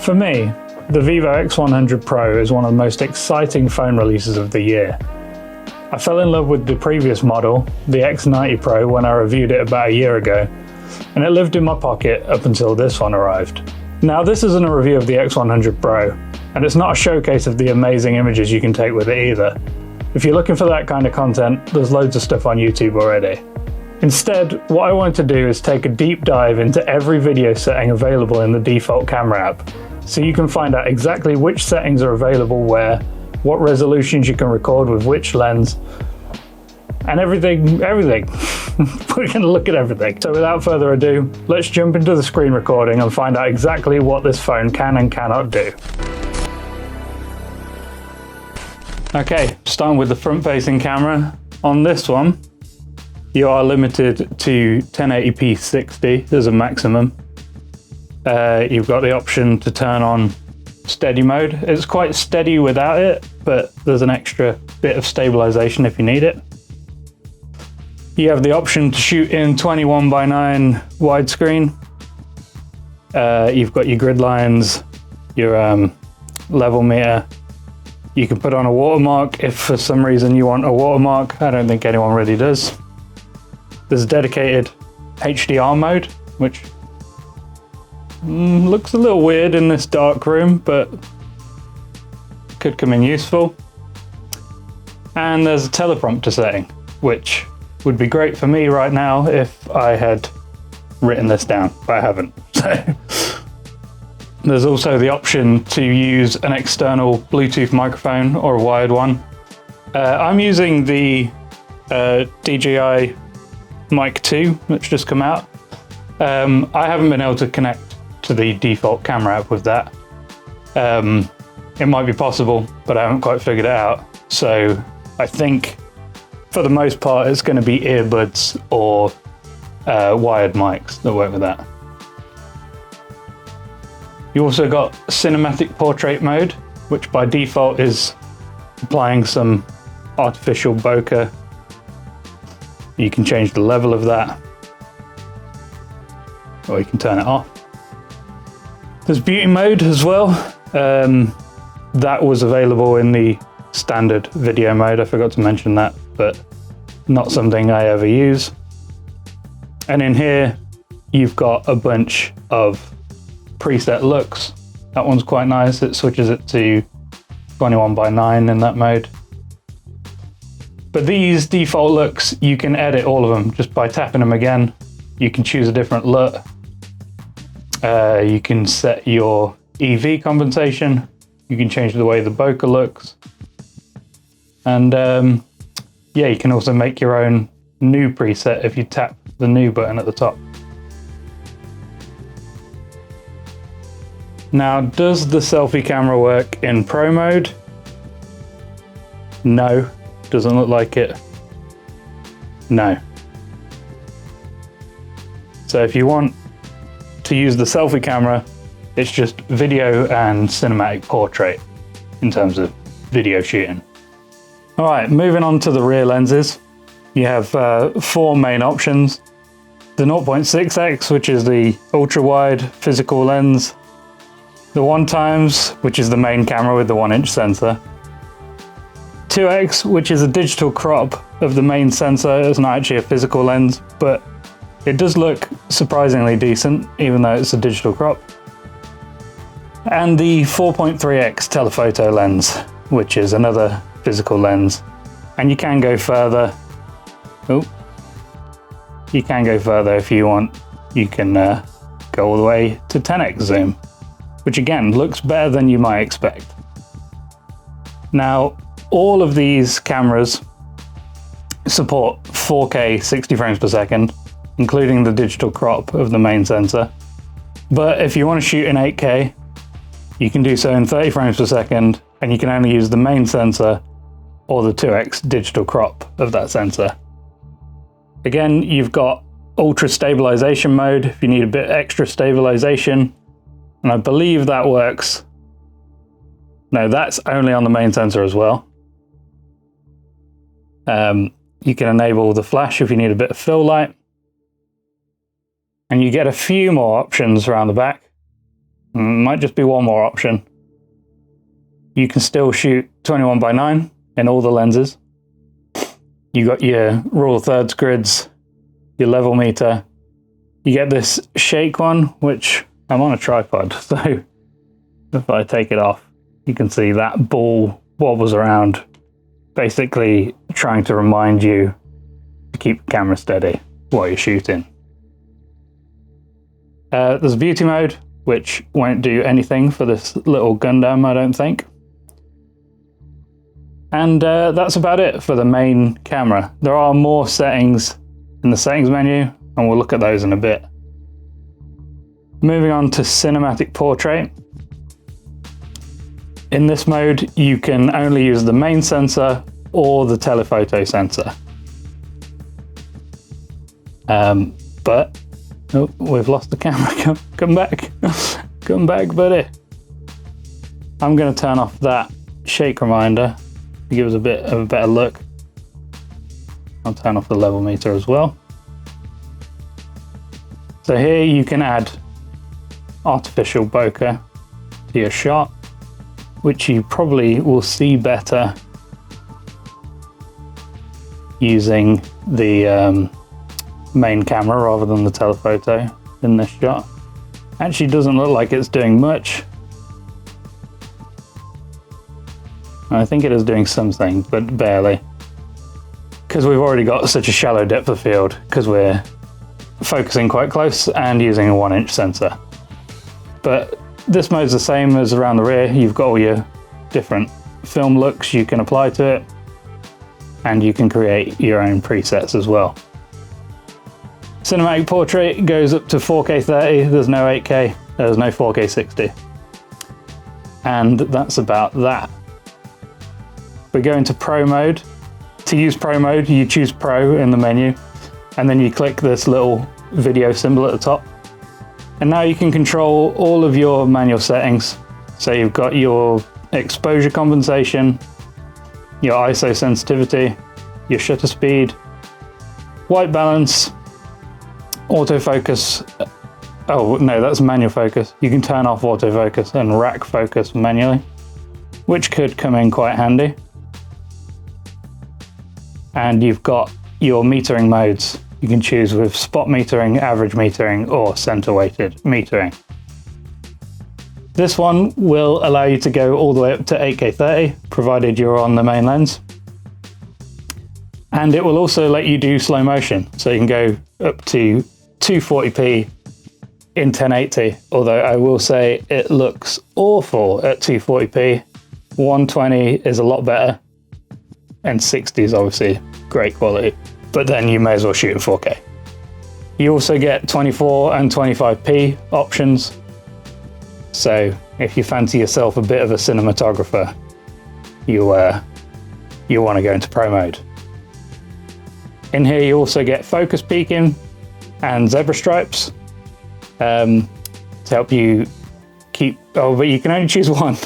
For me, the Vivo X100 Pro is one of the most exciting phone releases of the year. I fell in love with the previous model, the X90 Pro, when I reviewed it about a year ago, and it lived in my pocket up until this one arrived. Now, this isn't a review of the X100 Pro, and it's not a showcase of the amazing images you can take with it either. If you're looking for that kind of content, there's loads of stuff on YouTube already. Instead, what I wanted to do is take a deep dive into every video setting available in the default camera app, so you can find out exactly which settings are available where, what resolutions you can record with which lens, and everything. We're going to look at everything. So without further ado, let's jump into the screen recording and find out exactly what this phone can and cannot do. Okay, starting with the front-facing camera. On this one, you are limited to 1080p 60 as a maximum. You've got the option to turn on steady mode. It's quite steady without it, but there's an extra bit of stabilization if you need it. You have the option to shoot in 21:9 widescreen. You've got your grid lines, your level meter. You can put on a watermark if for some reason you want a watermark. I don't think anyone really does. There's a dedicated HDR mode, which looks a little weird in this dark room, but could come in useful. And there's a teleprompter setting, which would be great for me right now if I had written this down, but I haven't. So there's also the option to use an external Bluetooth microphone or a wired one. I'm using the DJI Mic 2 that's just come out. I haven't been able to connect to the default camera app with that. It might be possible, but I haven't quite figured it out. So I think for the most part it's going to be earbuds or wired mics that work with that. You also got cinematic portrait mode, which by default is applying some artificial bokeh. You can change the level of that, or you can turn it off. There's beauty mode as well. That was available in the standard video mode. I forgot to mention that, but not something I ever use. And in here, you've got a bunch of preset looks. That one's quite nice. It switches it to 21:9 in that mode. But these default looks, you can edit all of them just by tapping them again. You can choose a different look. You can set your EV compensation. You can change the way the bokeh looks. And yeah, you can also make your own new preset if you tap the new button at the top. Now, does the selfie camera work in Pro mode? No, doesn't look like it. No. So if you want to use the selfie camera, it's just video and cinematic portrait in terms of video shooting. All right, moving on to the rear lenses. You have 4 main options. The 0.6x, which is the ultra wide physical lens. The 1x, which is the main camera with the 1-inch sensor. 2x, which is a digital crop of the main sensor. It's not actually a physical lens, but it does look surprisingly decent, even though it's a digital crop. And the 4.3x telephoto lens, which is another physical lens. And you can go further. Oh, you can go further if you want. You can go all the way to 10x zoom, which again looks better than you might expect. Now, all of these cameras support 4K 60 frames per second, including the digital crop of the main sensor. But if you want to shoot in 8K, you can do so in 30 frames per second, and you can only use the main sensor or the 2x digital crop of that sensor. Again, you've got ultra stabilization mode if you need a bit extra stabilization, and I believe that works. No, that's only on the main sensor as well. You can enable the flash if you need a bit of fill light. And you get a few more options around the back. Might just be one more option. You can still shoot 21:9 in all the lenses. You got your rule of thirds grids, your level meter. You get this shake one, which I'm on a tripod, so if I take it off, you can see that ball wobbles around, basically trying to remind you to keep the camera steady while you're shooting. There's a beauty mode, which won't do anything for this little Gundam, I don't think. And that's about it for the main camera. There are more settings in the settings menu, and we'll look at those in a bit. Moving on to cinematic portrait. In this mode, you can only use the main sensor or the telephoto sensor. But oh, we've lost the camera. Come back. Come back, buddy. I'm going to turn off that shake reminder to give us a bit of a better look. I'll turn off the level meter as well. So here you can add artificial bokeh to your shot, which you probably will see better using the main camera rather than the telephoto in this shot. Actually doesn't look like it's doing much. I think it is doing something, but barely. Because we've already got such a shallow depth of field, because we're focusing quite close and using a 1-inch sensor. But this mode's the same as around the rear. You've got all your different film looks you can apply to it, and you can create your own presets as well. Cinematic portrait goes up to 4K 30, there's no 8K, there's no 4K 60. And that's about that. We go into Pro mode. To use Pro mode, you choose Pro in the menu, and then you click this little video symbol at the top. And now you can control all of your manual settings. So you've got your exposure compensation, your ISO sensitivity, your shutter speed, white balance, autofocus. Oh no, that's manual focus. You can turn off autofocus and rack focus manually, which could come in quite handy. And you've got your metering modes. You can choose with spot metering, average metering, or center weighted metering. This one will allow you to go all the way up to 8K 30, provided you're on the main lens. And it will also let you do slow motion. So you can go up to 240p in 1080, although I will say it looks awful at 240p. 120 is a lot better, and 60 is obviously great quality, but then you may as well shoot in 4K. You also get 24 and 25p options, so if you fancy yourself a bit of a cinematographer, you want to go into Pro mode. In here you also get focus peaking and zebra stripes to help you keep, oh, but you can only choose one.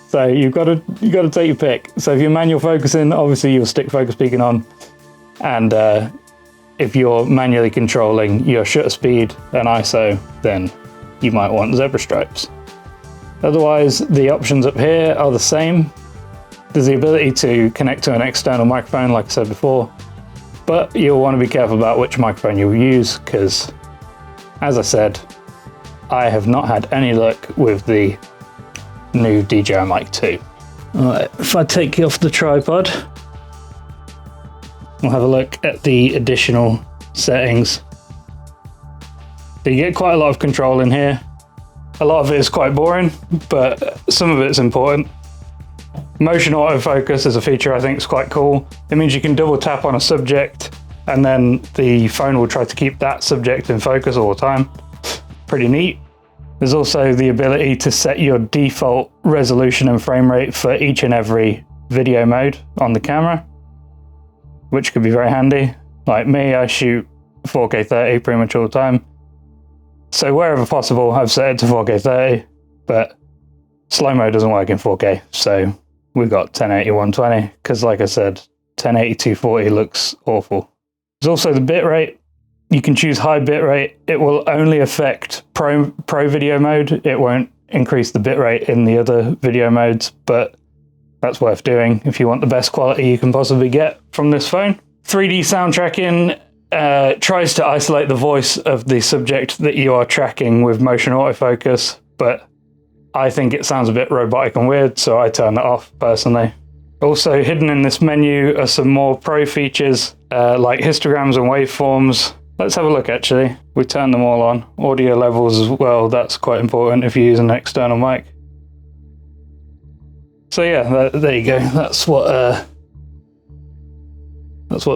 So you got to take your pick. So if you're manual focusing, obviously you'll stick focus peaking on, and if you're manually controlling your shutter speed and ISO, then you might want zebra stripes. Otherwise, the options up here are the same. There's the ability to connect to an external microphone, like I said before, but you'll want to be careful about which microphone you'll use, because, as I said, I have not had any luck with the new DJI Mic 2. Alright, if I take you off the tripod, we'll have a look at the additional settings. So you get quite a lot of control in here. A lot of it is quite boring, but some of it's important. Motion autofocus is a feature I think is quite cool. It means you can double tap on a subject and then the phone will try to keep that subject in focus all the time. Pretty neat. There's also the ability to set your default resolution and frame rate for each and every video mode on the camera, which could be very handy. Like me, I shoot 4K 30 pretty much all the time. So wherever possible, I've set it to 4K 30, but slow-mo doesn't work in 4K. So we've got 1080 120, because like I said, 1080 240 looks awful. There's also the bitrate. You can choose high bitrate. It will only affect pro video mode. It won't increase the bitrate in the other video modes, but that's worth doing if you want the best quality you can possibly get from this phone. 3D sound tracking tries to isolate the voice of the subject that you are tracking with motion autofocus, but I think it sounds a bit robotic and weird, so I turn that off personally. Also hidden in this menu are some more pro features like histograms and waveforms. Let's have a look actually. We turn them all on. Audio levels as well, that's quite important if you use an external mic. So yeah, there you go. That's what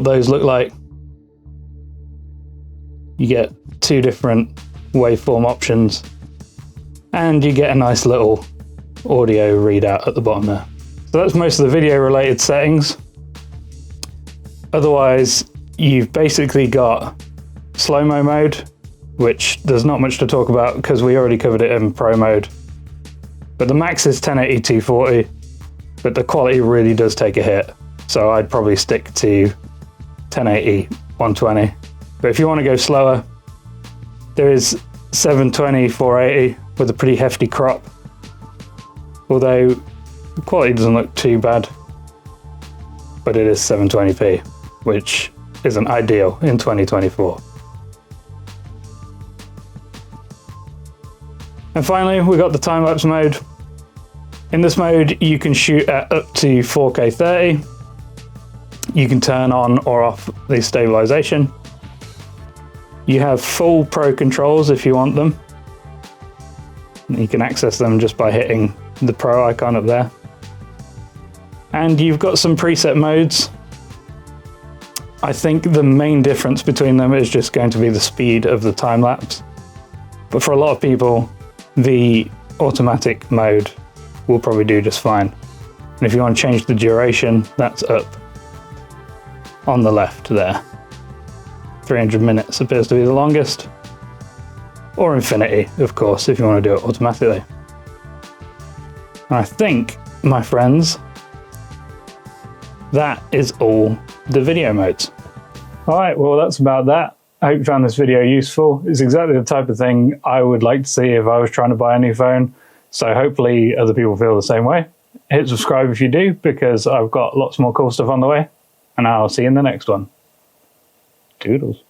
those look like. You get two different waveform options, and you get a nice little audio readout at the bottom there. So that's most of the video related settings. Otherwise, you've basically got slow-mo mode, which there's not much to talk about because we already covered it in pro mode. But the max is 1080 240, but the quality really does take a hit. So I'd probably stick to 1080 120. But if you want to go slower, there is 720 480 with a pretty hefty crop. Although the quality doesn't look too bad, but it is 720p, which isn't ideal in 2024. And finally, we got the time-lapse mode. In this mode, you can shoot at up to 4K 30. You can turn on or off the stabilization. You have full pro controls if you want them. You can access them just by hitting the pro icon up there. And you've got some preset modes. I think the main difference between them is just going to be the speed of the time lapse. But for a lot of people, the automatic mode will probably do just fine. And if you want to change the duration, that's up on the left there. 300 minutes appears to be the longest, or infinity, of course, if you want to do it automatically. And I think, my friends, that is all the video modes. All right, well, that's about that. I hope you found this video useful. It's exactly the type of thing I would like to see if I was trying to buy a new phone. So hopefully other people feel the same way. Hit subscribe if you do, because I've got lots more cool stuff on the way, and I'll see you in the next one. Toodles.